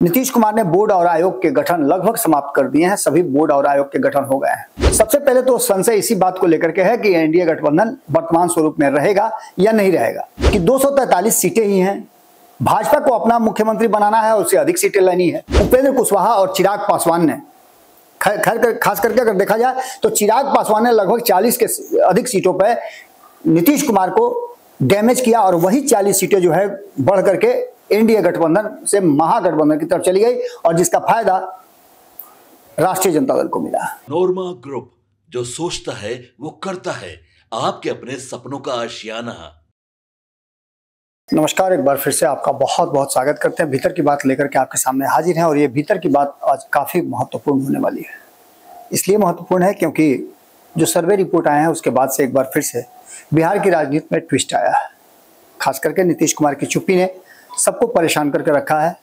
नीतीश कुमार ने बोर्ड और आयोग के गठन लगभग समाप्त कर दिए हैं। सभी बोर्ड और आयोग के गठन हो गए हैं। सबसे पहले तो संशय इसी बात को लेकर के है कि एनडीए गठबंधन वर्तमान स्वरूप में रहेगा या नहीं रहेगा, कि 243 सीटें ही हैं। भाजपा को अपना मुख्यमंत्री बनाना है और उससे अधिक सीटें लेनी है। उपेंद्र कुशवाहा और चिराग पासवान ने खास करके अगर देखा जाए तो चिराग पासवान ने लगभग 40 के अधिक सीटों पर नीतीश कुमार को डैमेज किया और वही 40 सीटें जो है बढ़ करके एनडीए गठबंधन से महागठबंधन की तरफ चली गई और जिसका फायदा राष्ट्रीय जनता दल को मिला। नोरमा ग्रुप, जो सोचता है वो करता है, आपके अपने सपनों का आशियाना। नमस्कार, एक बार फिर से आपका बहुत बहुत स्वागत करते हैं। भीतर की बात लेकर के आपके सामने हाजिर हैं और ये भीतर की बात आज काफ़ी महत्वपूर्ण होने वाली है। इसलिए महत्वपूर्ण है क्योंकि जो सर्वे रिपोर्ट आए हैं उसके बाद से एक बार फिर से बिहार की राजनीति में ट्विस्ट आया है। खास करके नीतीश कुमार की चुप्पी ने सबको परेशान करके रखा है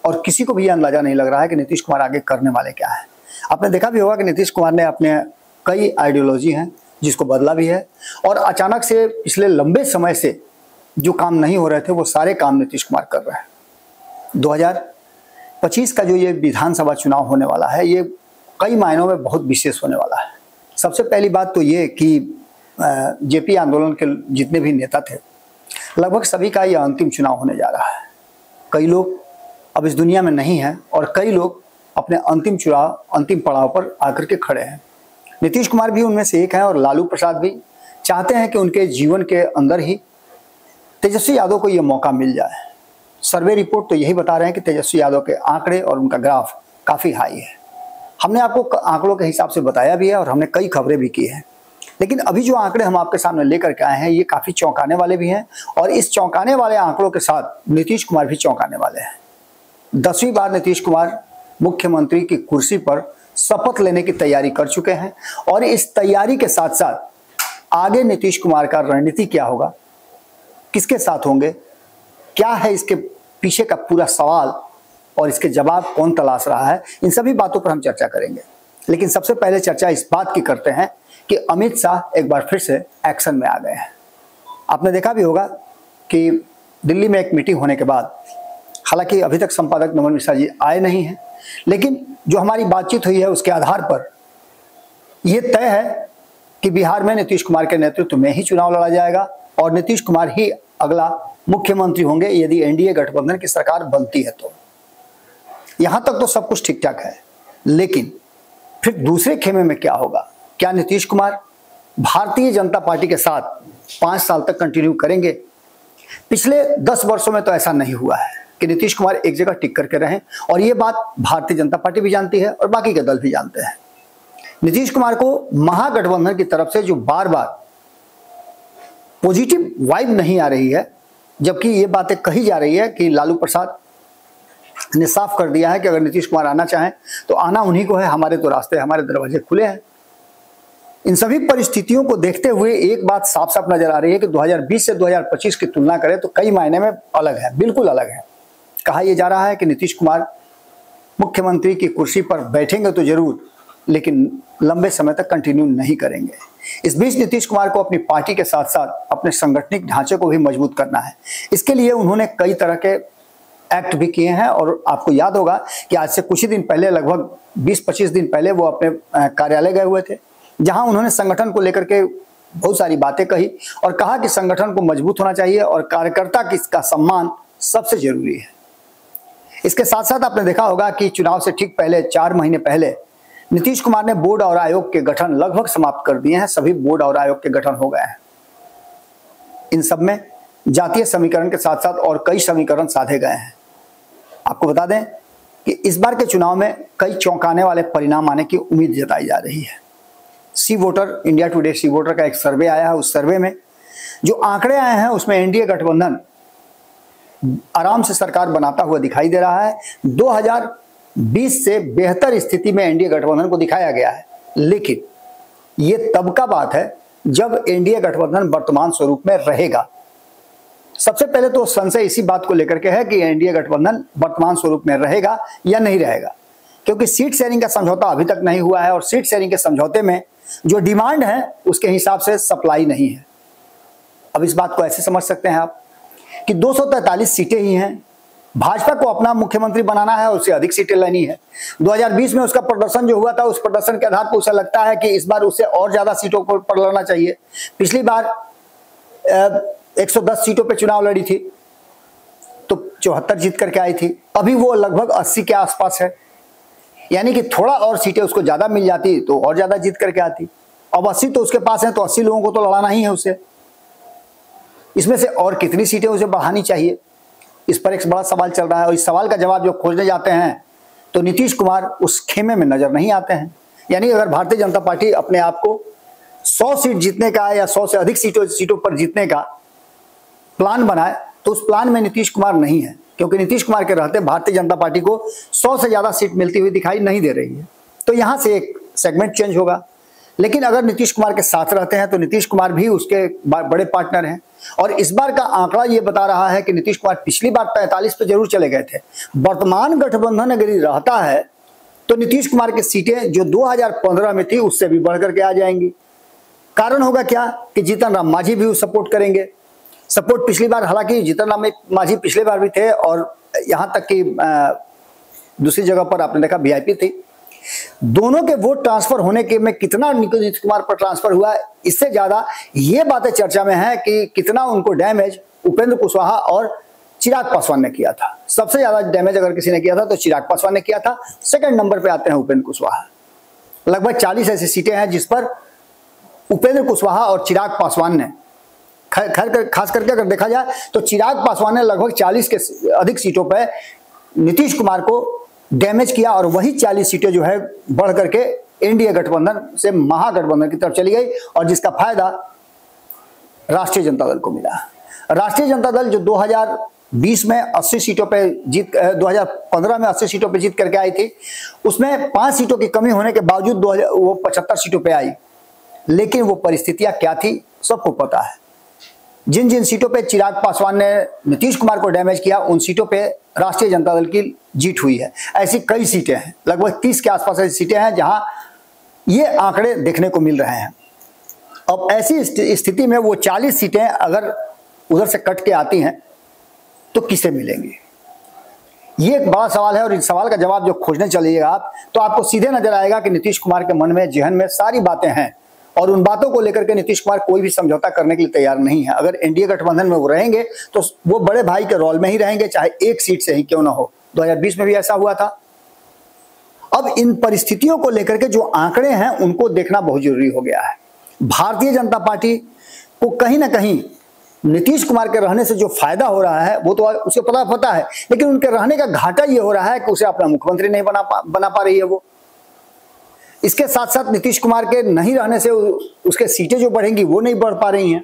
और किसी को भी यह अंदाजा नहीं लग रहा है कि नीतीश कुमार आगे करने वाले क्या है। आपने देखा भी होगा कि नीतीश कुमार ने अपने कई आइडियोलॉजी हैं जिसको बदला भी है और अचानक से पिछले लंबे समय से जो काम नहीं हो रहे थे वो सारे काम नीतीश कुमार कर रहे हैं। 2025 का जो ये विधानसभा चुनाव होने वाला है ये कई मायनों में बहुत विशेष होने वाला है। सबसे पहली बात तो ये कि जेपी आंदोलन के जितने भी नेता थे लगभग सभी का यह अंतिम चुनाव होने जा रहा है। कई लोग अब इस दुनिया में नहीं हैं और कई लोग अपने अंतिम पड़ाव पर आकर के खड़े हैं। नीतीश कुमार भी उनमें से एक हैं और लालू प्रसाद भी चाहते हैं कि उनके जीवन के अंदर ही तेजस्वी यादव को यह मौका मिल जाए। सर्वे रिपोर्ट तो यही बता रहे हैं कि तेजस्वी यादव के आंकड़े और उनका ग्राफ काफ़ी हाई है। हमने आपको आंकड़ों के हिसाब से बताया भी है और हमने कई खबरें भी की हैं, लेकिन अभी जो आंकड़े हम आपके सामने लेकर के आए हैं ये काफ़ी चौंकाने वाले भी हैं और इस चौंकाने वाले आंकड़ों के साथ नीतीश कुमार भी चौंकाने वाले हैं। 10वीं बार नीतीश कुमार मुख्यमंत्री की कुर्सी पर शपथ लेने की तैयारी कर चुके हैं और इस तैयारी के साथ साथ आगे नीतीश कुमार का रणनीति क्या होगा, किसके साथ होंगे, क्या है इसके पीछे का पूरा सवाल और इसके जवाब कौन तलाश रहा है, इन सभी बातों पर हम चर्चा करेंगे। लेकिन सबसे पहले चर्चा इस बात की करते हैं कि अमित शाह एक बार फिर से एक्शन में आ गए हैं। आपने देखा भी होगा कि दिल्ली में एक मीटिंग होने के बाद, हालांकि अभी तक संपादक नमन मिश्रा जी आए नहीं हैं, लेकिन जो हमारी बातचीत हुई है उसके आधार पर यह तय है कि बिहार में नीतीश कुमार के नेतृत्व में ही चुनाव लड़ा जाएगा और नीतीश कुमार ही अगला मुख्यमंत्री होंगे यदि एनडीए गठबंधन की सरकार बनती है तो। यहां तक तो सब कुछ ठीक ठाक है, लेकिन फिर दूसरे खेमे में क्या होगा? क्या नीतीश कुमार भारतीय जनता पार्टी के साथ 5 साल तक कंटिन्यू करेंगे? पिछले 10 वर्षों में तो ऐसा नहीं हुआ है कि नीतीश कुमार एक जगह टिक करके रहें और ये बात भारतीय जनता पार्टी भी जानती है और बाकी के दल भी जानते हैं। नीतीश कुमार को महागठबंधन की तरफ से जो बार बार पॉजिटिव वाइब नहीं आ रही है, जबकि ये बातें कही जा रही है कि लालू प्रसाद ने साफ कर दिया है कि अगर नीतीश कुमार आना चाहें तो आना उन्हीं को है, हमारे तो रास्ते, हमारे दरवाजे खुले हैं। इन सभी परिस्थितियों को देखते हुए एक बात साफ साफ नजर आ रही है कि 2020 से 2025 की तुलना करें तो कई मायने में अलग है, बिल्कुल अलग है। कहा यह जा रहा है कि नीतीश कुमार मुख्यमंत्री की कुर्सी पर बैठेंगे तो जरूर, लेकिन लंबे समय तक कंटिन्यू नहीं करेंगे। इस बीच नीतीश कुमार को अपनी पार्टी के साथ साथ अपने सांगठनिक ढांचे को भी मजबूत करना है। इसके लिए उन्होंने कई तरह के एक्ट भी किए हैं और आपको याद होगा कि आज से कुछ ही दिन पहले, लगभग 20-25 दिन पहले वो अपने कार्यालय गए हुए थे, जहां उन्होंने संगठन को लेकर के बहुत सारी बातें कही और कहा कि संगठन को मजबूत होना चाहिए और कार्यकर्ता का सम्मान सबसे जरूरी है। इसके साथ साथ आपने देखा होगा कि चुनाव से ठीक पहले 4 महीने पहले नीतीश कुमार ने बोर्ड और आयोग के गठन लगभग समाप्त कर दिए हैं। सभी बोर्ड और आयोग के गठन हो गए हैं। इन सब में जातीय समीकरण के साथ साथ और कई समीकरण साधे गए हैं। आपको बता दें कि इस बार के चुनाव में कई चौंकाने वाले परिणाम आने की उम्मीद जताई जा रही है। सी वोटर, इंडिया टुडे सी वोटर का एक सर्वे आया है। उस सर्वे में जो आंकड़े आए हैं उसमें एनडीए गठबंधन आराम से सरकार बनाता हुआ दिखाई दे रहा है। 2020 से बेहतर स्थिति में एनडीए गठबंधन को दिखाया गया है, लेकिन ये तब का बात है जब एनडीए गठबंधन वर्तमान स्वरूप में रहेगा। सबसे पहले तो संशय इसी बात को लेकर के है कि एनडीए गठबंधन वर्तमान स्वरूप में रहेगा या नहीं रहेगा, क्योंकि सीट शेयरिंग का समझौता अभी तक नहीं हुआ है और सीट शेयरिंग के समझौते में जो डिमांड है उसके हिसाब से सप्लाई नहीं है। अब इस बात को ऐसे समझ सकते हैं आप कि 243 सीटें ही हैं। भाजपा को अपना मुख्यमंत्री बनाना है, उससे अधिक सीटें लेनी है। 2020 में उसका प्रदर्शन जो हुआ था, उस प्रदर्शन के आधार पर उसे लगता है कि इस बार उसे और ज्यादा सीटों पर लड़ना चाहिए। पिछली बार 110 सीटों पर चुनाव लड़ी थी तो 74 जीत करके आई थी, अभी वो लगभग 80 के आसपास है, यानी कि थोड़ा और सीटें उसको ज्यादा मिल जाती तो और ज्यादा जीत करके आती। अब 80 तो उसके पास है, तो 80 लोगों को तो लड़ाना ही है उसे। इसमें से और कितनी सीटें उसे बढ़ानी चाहिए, इस पर एक बड़ा सवाल चल रहा है। और इस सवाल का जवाब जो खोजने जाते हैं तो नीतीश कुमार उस खेमे में नजर नहीं आते हैं। यानी अगर भारतीय जनता पार्टी अपने आप को 100 सीट जीतने का या 100 से अधिक सीटों पर जीतने का प्लान बनाए तो उस प्लान में नीतीश कुमार नहीं है, क्योंकि नीतीश कुमार के रहते भारतीय जनता पार्टी को 100 से ज्यादा सीट मिलती हुई दिखाई नहीं दे रही है। तो यहां से एक सेगमेंट चेंज होगा। लेकिन अगर नीतीश कुमार के साथ रहते हैं तो नीतीश कुमार भी उसके बड़े पार्टनर हैं। और इस बार का आंकड़ा ये बता रहा है कि नीतीश कुमार पिछली बार 45 पे जरूर चले गए थे। वर्तमान गठबंधन अगर रहता है तो नीतीश कुमार की सीटें जो 2015 में थी उससे भी बढ़कर के आ जाएंगी। कारण होगा क्या कि जीतन राम मांझी भी सपोर्ट करेंगे। सपोर्ट पिछली बार, हालांकि जीतन राम मांझी पिछली बार भी थे और यहां तक कि दूसरी जगह पर आपने देखा वीआईपी थी। दोनों के वोट ट्रांसफर होने के में कितना नीतीश कुमार पर ट्रांसफर हुआ, इससे ज्यादा ये बातें चर्चा में है कि कितना उनको डैमेज उपेंद्र कुशवाहा और चिराग पासवान ने किया था। सबसे ज्यादा डैमेज अगर किसी ने किया था तो चिराग पासवान ने किया था। सेकंड नंबर पे आते हैं उपेंद्र कुशवाहा। लगभग 40 ऐसी सीटें हैं जिस पर उपेंद्र कुशवाहा और चिराग पासवान ने, खास करके अगर देखा जाए तो चिराग पासवान ने लगभग 40 के अधिक सीटों पर नीतीश कुमार को डैमेज किया और वही 40 सीटें जो है बढ़ करके एनडीए गठबंधन से महागठबंधन की तरफ चली गई और जिसका फायदा राष्ट्रीय जनता दल को मिला। राष्ट्रीय जनता दल जो 2020 में 80 सीटों पे 2015 में 80 सीटों पे जीत करके आई थी, उसमें 5 सीटों की कमी होने के बावजूद वो 75 सीटों पे आई। लेकिन वो परिस्थितियां क्या थी सबको पता है। जिन जिन सीटों पे चिराग पासवान ने नीतीश कुमार को डैमेज किया उन सीटों पे राष्ट्रीय जनता दल की जीत हुई है। ऐसी कई सीटें हैं, लगभग 30 के आसपास ऐसी सीटें हैं जहां ये आंकड़े देखने को मिल रहे हैं। अब ऐसी स्थिति में वो 40 सीटें अगर उधर से कट के आती हैं तो किसे मिलेंगी, ये एक बड़ा सवाल है। और इस सवाल का जवाब जो खोजने चलिएगा आप तो आपको सीधे नजर आएगा कि नीतीश कुमार के मन में, जहन में सारी बातें हैं और उन बातों को लेकर के नीतीश कुमार कोई भी समझौता करने के लिए तैयार नहीं है। अगर एनडीए गठबंधन में वो रहेंगे तो वो बड़े भाई के रोल में ही रहेंगे, चाहे एक सीट से ही क्यों ना हो। 2020 में भी ऐसा हुआ था। अब इन परिस्थितियों को लेकर के जो आंकड़े हैं उनको देखना बहुत जरूरी हो गया है। भारतीय जनता पार्टी को कहीं ना कहीं नीतीश कुमार के रहने से जो फायदा हो रहा है वो तो उसे पता है, लेकिन उनके रहने का घाटा ये हो रहा है कि उसे अपना मुख्यमंत्री नहीं बना पा रही है वो। इसके साथ साथ नीतीश कुमार के नहीं रहने से उसके सीटें जो बढ़ेंगी वो नहीं बढ़ पा रही हैं।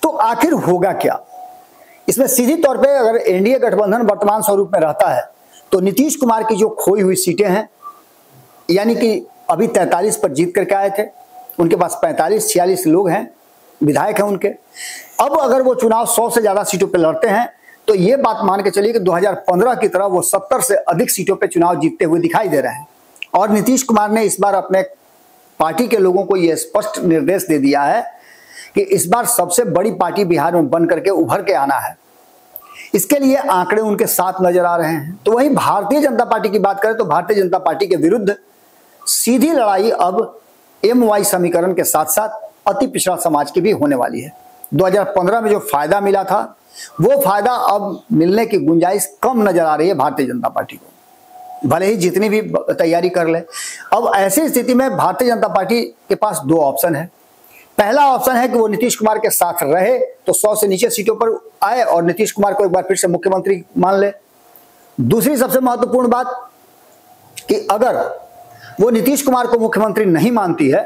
तो आखिर होगा क्या इसमें? सीधी तौर पे अगर एनडीए गठबंधन वर्तमान स्वरूप में रहता है तो नीतीश कुमार की जो खोई हुई सीटें हैं, यानी कि अभी 43 पर जीत करके आए थे, उनके पास 45-46 लोग हैं, विधायक हैं उनके। अब अगर वो चुनाव 100 से ज्यादा सीटों पर लड़ते हैं तो ये बात मान के चलिए कि 2015 की तरह वो 70 से अधिक सीटों पर चुनाव जीतते हुए दिखाई दे रहे हैं। और नीतीश कुमार ने इस बार अपने पार्टी के लोगों को यह स्पष्ट निर्देश दे दिया है कि इस बार सबसे बड़ी पार्टी बिहार में बन करके उभर के आना है। इसके लिए आंकड़े उनके साथ नजर आ रहे हैं। तो वहीं भारतीय जनता पार्टी की बात करें तो भारतीय जनता पार्टी के विरुद्ध सीधी लड़ाई अब MY समीकरण के साथ साथ अति पिछड़ा समाज की भी होने वाली है। 2015 में जो फायदा मिला था वो फायदा अब मिलने की गुंजाइश कम नजर आ रही है भारतीय जनता पार्टी को, भले ही जितनी भी तैयारी कर ले। अब ऐसी स्थिति में भारतीय जनता पार्टी के पास दो ऑप्शन है। पहला ऑप्शन है कि वो नीतीश कुमार के साथ रहे तो 100 से नीचे सीटों पर आए और नीतीश कुमार को एक बार फिर से मुख्यमंत्री मान ले। दूसरी सबसे महत्वपूर्ण बात कि अगर वो नीतीश कुमार को मुख्यमंत्री नहीं मानती है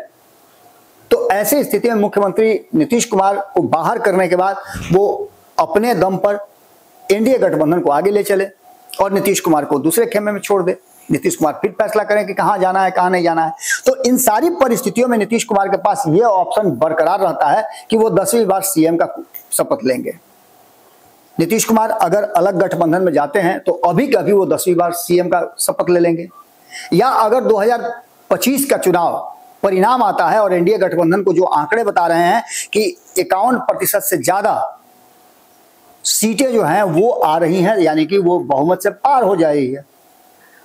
तो ऐसी स्थिति में मुख्यमंत्री नीतीश कुमार को बाहर करने के बाद वो अपने दम पर एनडीए गठबंधन को आगे ले चले और नीतीश कुमार को दूसरे खेमे में छोड़ दे। नीतीश कुमार फिर फैसला करें कि कहां जाना है कहां नहीं जाना है। तो इन सारी परिस्थितियों में नीतीश कुमार के पास यह ऑप्शन बरकरार रहता है कि वो 10वीं बार सीएम का शपथ लेंगे। नीतीश कुमार अगर अलग गठबंधन में जाते हैं तो अभी कभी वो 10वीं बार सीएम का शपथ ले लेंगे, या अगर 2025 का चुनाव परिणाम आता है और एनडीए गठबंधन को जो आंकड़े बता रहे हैं कि 51% से ज्यादा सीटें जो हैं वो आ रही हैं, यानी कि वो बहुमत से पार हो जा रही है।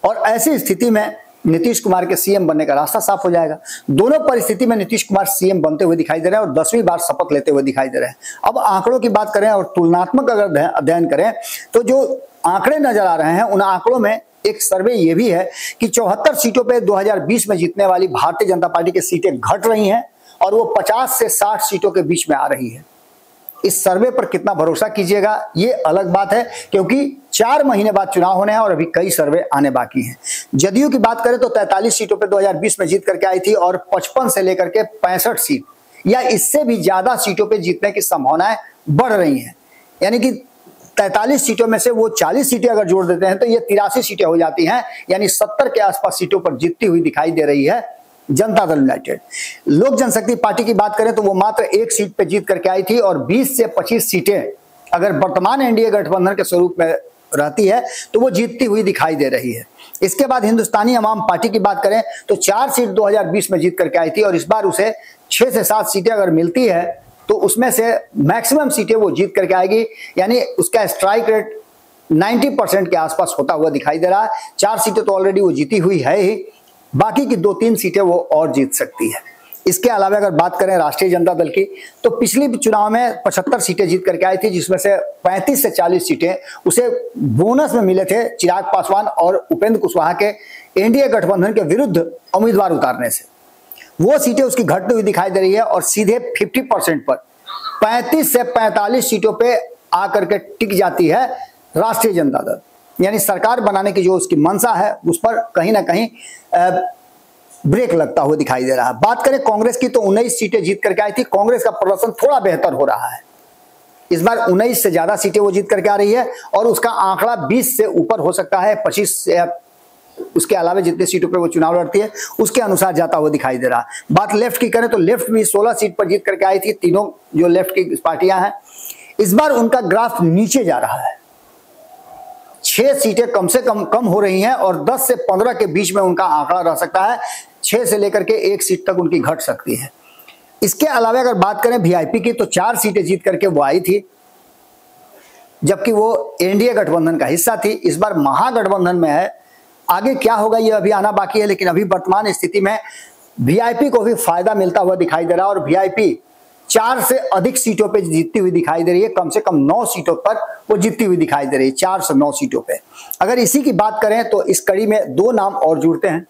और ऐसी स्थिति में नीतीश कुमार के सीएम बनने का रास्ता साफ हो जाएगा। दोनों परिस्थिति में नीतीश कुमार सीएम बनते हुए दिखाई दे रहे हैं और 10वीं बार शपथ लेते हुए दिखाई दे रहे हैं। अब आंकड़ों की बात करें और तुलनात्मक अगर अध्ययन करें तो जो आंकड़े नजर आ रहे हैं उन आंकड़ों में एक सर्वे ये भी है कि 74 सीटों पे 2020 में जीतने वाली भारतीय जनता पार्टी की सीटें घट रही हैं और वो 50 से 60 सीटों के बीच में आ रही है। इस सर्वे पर कितना भरोसा कीजिएगा ये अलग बात है, क्योंकि 4 महीने बाद चुनाव होने हैं और अभी कई सर्वे आने बाकी हैं। जदयू की बात करें तो 43 सीटों पे 2020 में जीत करके आई थी और 55 से लेकर के 65 सीट या इससे भी ज्यादा सीटों पे जीतने की संभावनाएं बढ़ रही हैं। यानी कि 43 सीटों में से वो 40 सीटें अगर जोड़ देते हैं तो ये 83 सीटें हो जाती हैं, यानी 70 के आसपास सीटों पर जीतती हुई दिखाई दे रही है जनता दल यूनाइटेड। लोक जनशक्ति पार्टी की बात करें तो वो मात्र 1 सीट पे जीत करके आई थी और 20 से 25 सीटें अगर वर्तमान एनडीए गठबंधन के स्वरूप में रहती है तो वो जीतती हुई दिखाई दे रही है। इसके बाद हिंदुस्तानी अवाम पार्टी की बात करें तो 4 सीट 2020 में जीत करके आई थी और इस बार उसे 6 से 7 सीटें अगर मिलती है तो उसमें से मैक्सिमम सीटें वो जीत करके आएगी, यानी उसका स्ट्राइक रेट 90% के आसपास होता हुआ दिखाई दे रहा है। 4 सीटें तो ऑलरेडी वो जीती हुई है ही, बाकी की 2-3 सीटें वो और जीत सकती है। इसके अलावा अगर बात करें राष्ट्रीय जनता दल की तो पिछली चुनाव में 75 सीटें जीत करके आई थी, जिसमें से 35 से 40 सीटें उसे बोनस में मिले थे चिराग पासवान और उपेंद्र कुशवाहा के एनडीए गठबंधन के विरुद्ध उम्मीदवार उतारने से। वो सीटें उसकी घटती हुई दिखाई दे रही है और सीधे 50% पर 35 से 45 सीटों पे आकर के टिक जाती है राष्ट्रीय जनता दल, यानी सरकार बनाने की जो उसकी मंशा है उस पर कहीं ना कहीं ब्रेक लगता हुआ दिखाई दे रहा है। बात करें कांग्रेस की तो 19 सीटें जीत करके आई थी। कांग्रेस का प्रदर्शन थोड़ा बेहतर हो रहा है, इस बार 19 से ज्यादा सीटें वो जीत करके आ रही है और उसका आंकड़ा 20 से ऊपर हो सकता है, 25 से उसके अलावा जितने सीटों पर वो चुनाव लड़ती है उसके अनुसार जाता हुआ दिखाई दे रहा है। बात लेफ्ट की करें तो लेफ्ट भी 16 सीट पर जीत करके आई थी। तीनों जो लेफ्ट की पार्टियां हैं इस बार उनका ग्राफ नीचे जा रहा है, 6 सीटें कम से कम हो रही हैं और 10 से 15 के बीच में उनका आंकड़ा रह सकता है। 6 से लेकर के 1 सीट तक उनकी घट सकती है। इसके अलावा अगर बात करें वीआईपी की तो 4 सीटें जीत करके वो आई थी, जबकि वो एनडीए गठबंधन का हिस्सा थी। इस बार महागठबंधन में है, आगे क्या होगा ये अभी आना बाकी है, लेकिन अभी वर्तमान स्थिति में वीआईपी को भी फायदा मिलता हुआ दिखाई दे रहा है और वीआईपी 4 से अधिक सीटों पे जीतती हुई दिखाई दे रही है। कम से कम 9 सीटों पर वो जीतती हुई दिखाई दे रही है, 4 से 9 सीटों पे। अगर इसी की बात करें तो इस कड़ी में 2 नाम और जुड़ते हैं।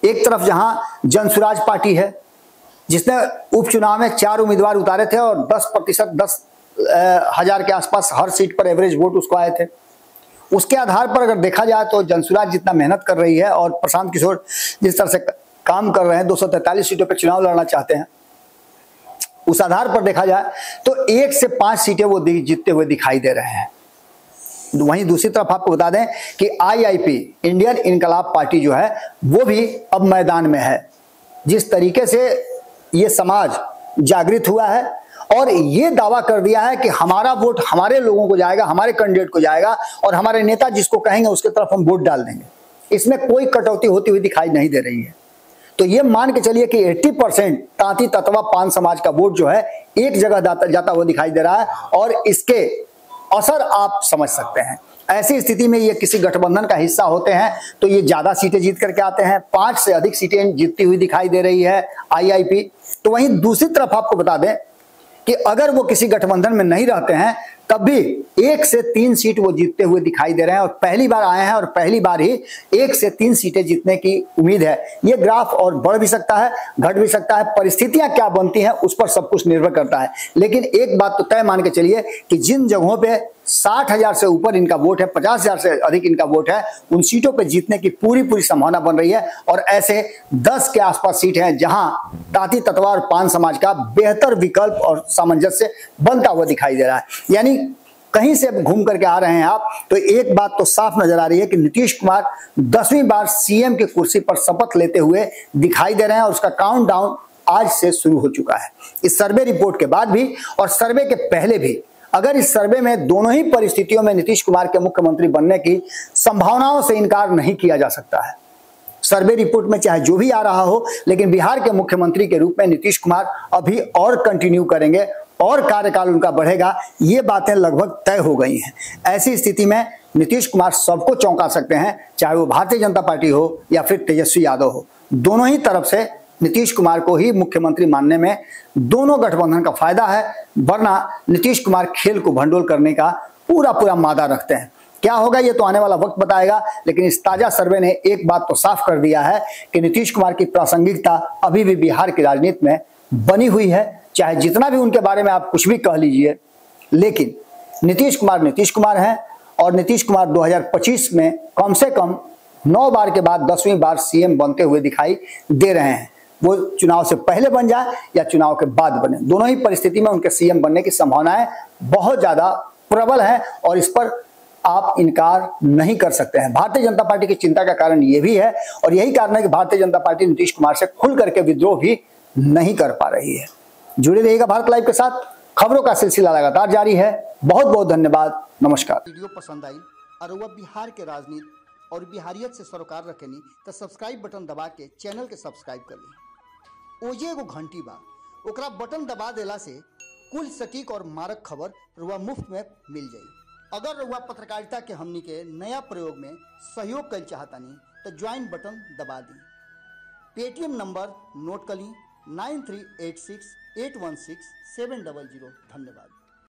एक तरफ जहां जनसुराज पार्टी है जिसने उपचुनाव में 4 उम्मीदवार उतारे थे और 10% 10,000 के आसपास हर सीट पर एवरेज वोट उसको आए थे। उसके आधार पर अगर देखा जाए तो जनसुराज जितना मेहनत कर रही है और प्रशांत किशोर जिस तरह से काम कर रहे हैं, 243 सीटों पर चुनाव लड़ना चाहते हैं, उस आधार पर देखा जाए तो 1 से 5 सीटें वो जीतते हुए दिखाई दे रहे हैं। वहीं दूसरी तरफ आपको बता दें कि आईआईपी इंडियन इनकलाब पार्टी जो है वो भी अब मैदान में है। जिस तरीके से ये समाज जागृत हुआ है और ये दावा कर दिया है कि हमारा वोट हमारे लोगों को जाएगा, हमारे कैंडिडेट को जाएगा और हमारे नेता जिसको कहेंगे उसके तरफ हम वोट डाल देंगे, इसमें कोई कटौती होती हुई दिखाई नहीं दे रही है। तो ये मान के चलिए कि 80% तांती ततवा पान समाज का वोट जो है एक जगह जाता हुआ दिखाई दे रहा है और इसके असर आप समझ सकते हैं। ऐसी स्थिति में ये किसी गठबंधन का हिस्सा होते हैं तो ये ज्यादा सीटें जीत करके आते हैं। 5 से अधिक सीटें जीतती हुई दिखाई दे रही है आईआईपी। तो वहीं दूसरी तरफ आपको बता दें कि अगर वो किसी गठबंधन में नहीं रहते हैं तब भी 1 से 3 सीट वो जीतते हुए दिखाई दे रहे हैं और पहली बार आए हैं और पहली बार ही 1 से 3 सीटें जीतने की उम्मीद है। ये ग्राफ और बढ़ भी सकता है, घट भी सकता है, परिस्थितियां क्या बनती हैं उस पर सब कुछ निर्भर करता है। लेकिन एक बात तो तय मान के चलिए कि जिन जगहों पे 60,000 से ऊपर इनका वोट है, 50,000 से अधिक इनका वोट है, उन सीटों पर जीतने की पूरी संभावना बन रही है और ऐसे 10 के आसपास सीट हैं जहां तांती ततवा और पान समाज का बेहतर विकल्प और सामंजस्य बनता हुआ दिखाई दे रहा है। यानी कहीं से घूम करके आ रहे हैं आप तो एक बात तो साफ नजर आ रही है कि नीतीश कुमार 10वीं बार सीएम की कुर्सी पर शपथ लेते हुए दिखाई दे रहे हैं और उसका काउंटडाउन आज से शुरू हो चुका है। इस सर्वे रिपोर्ट के बाद भी और सर्वे के पहले भी अगर इस सर्वे में दोनों ही परिस्थितियों में नीतीश कुमार के मुख्यमंत्री बनने की संभावनाओं से इनकार नहीं किया जा सकता है। सर्वे रिपोर्ट में चाहे जो भी आ रहा हो, लेकिन बिहार के मुख्यमंत्री के रूप में नीतीश कुमार अभी और कंटिन्यू करेंगे और कार्यकाल उनका बढ़ेगा, ये बातें लगभग तय हो गई हैं। ऐसी स्थिति में नीतीश कुमार सबको चौंका सकते हैं, चाहे वो भारतीय जनता पार्टी हो या फिर तेजस्वी यादव हो। दोनों ही तरफ से नीतीश कुमार को ही मुख्यमंत्री मानने में दोनों गठबंधन का फायदा है, वरना नीतीश कुमार खेल को भंडोल करने का पूरा मादा रखते हैं। क्या होगा ये तो आने वाला वक्त बताएगा, लेकिन इस ताजा सर्वे ने एक बात तो साफ कर दिया है कि नीतीश कुमार की प्रासंगिकता अभी भी बिहार की राजनीति में बनी हुई है। चाहे जितना भी उनके बारे में आप कुछ भी कह लीजिए, लेकिन नीतीश कुमार हैं और नीतीश कुमार 2025 में कम से कम 9 बार के बाद 10वीं बार सीएम बनते हुए दिखाई दे रहे हैं। वो चुनाव से पहले बन जाए या चुनाव के बाद बने, दोनों ही परिस्थिति में उनके सीएम बनने की संभावनाएं बहुत ज्यादा प्रबल है और इस पर आप इनकार नहीं कर सकते हैं। भारतीय जनता पार्टी की चिंता का कारण यह भी है और यही कारण है कि भारतीय जनता पार्टी नीतीश कुमार से खुल करके विद्रोह भी नहीं कर पा रही है। जुड़े रहिएगा भारत लाइव के साथ, खबरों का सिलसिला लगातार जारी है। बहुत बहुत धन्यवाद, नमस्कार। वीडियो पसंद आई और वह बिहार के राजनीति और बिहारियत से सरोकार रखेनी तो सब्सक्राइब बटन दबा के चैनल के सब्सक्राइब कर ली। ओजे एगो घंटी बा, ओकरा बटन दबा देला से कुल सटीक और मारक खबर रुआ मुफ्त में मिल जाई। अगर रुआ पत्रकारिता के हमनी के नया प्रयोग में सहयोग कर चाहतानी तो ज्वाइन बटन दबा दी। पेटीएम नंबर नोट कर ली 9386816700। धन्यवाद।